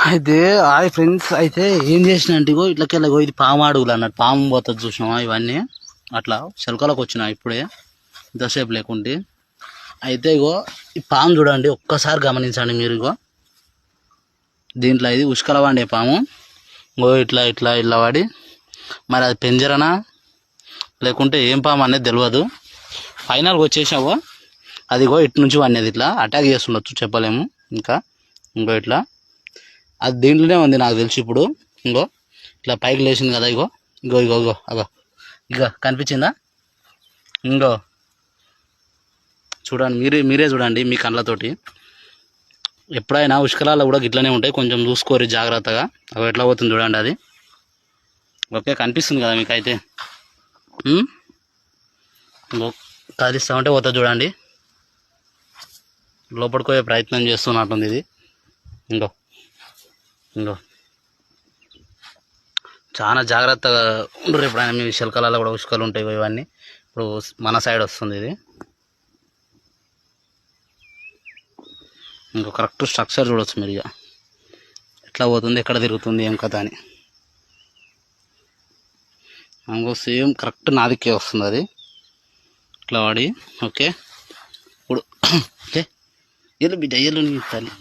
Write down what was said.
అయితే hi friends, అయితే ఏం చేసిన అంటే ఇగో ఇట్లకెళ్ళి ఇది పాము అడుగులు అన్నట్టు, పాము పోతుంది చూసినావా, ఇవన్నీ అట్లా చిలకలకు వచ్చినా ఇప్పుడే ఇంతసేపు లేకుంటే. అయితే ఇగో ఈ పాము చూడండి, ఒక్కసారి గమనించండి మీరు. ఇగో దీంట్లో ఇది ఉష్కల వండే పాము. ఇగో ఇట్లా ఇట్లా ఇట్లా వాడి, మరి అది పెంజరనా లేకుంటే ఏం పాము అనేది తెలియదు. ఫైనల్గా వచ్చేసావో అదిగో ఇటు నుంచి వండేది ఇట్లా అటాక్ చేస్తుండొచ్చు, చెప్పలేము. ఇంకా ఇంకో ఇట్లా అది దీంట్లోనే ఉంది నాకు తెలిసి. ఇప్పుడు ఇంకో ఇట్లా పైకి లేచింది కదా, ఇగో ఇగో ఇగో ఇగో అగో ఇగో కనిపించిందా? ఇంకో చూడండి, మీరే చూడండి మీ కళ్ళతోటి. ఎప్పుడైనా ఉష్కలాల్లో కూడా గిట్లనే ఉంటాయి, కొంచెం చూసుకోరు జాగ్రత్తగా. అవి ఎట్లా పోతుంది చూడండి అది. ఓకే, కనిపిస్తుంది కదా మీకైతే. ఇంకో కదిలిస్తామంటే పోతుంది చూడండి, లోపలికి పోయే ప్రయత్నం చేస్తున్నట్టుంది ఇది. ఇంకో ఇంకో చాలా జాగ్రత్తగా ఉండరు ఎప్పుడైనా. మీ చిలకలలో కూడా ఉష్కలు ఉంటాయి ఇవన్నీ. ఇప్పుడు మన సైడ్ వస్తుంది ఇది. ఇంకో కరెక్ట్ స్ట్రక్చర్ చూడవచ్చు మీరు, ఇక ఎట్లా పోతుంది, ఎక్కడ తిరుగుతుంది, ఏం కథ అని. ఇంకో సేమ్ కరెక్ట్ నాదికే వస్తుంది అది ఇట్లా వాడి. ఓకే, ఇప్పుడు ఓకే ఎల్లు బిడ్డ ఎల్లు నీ తల్లి.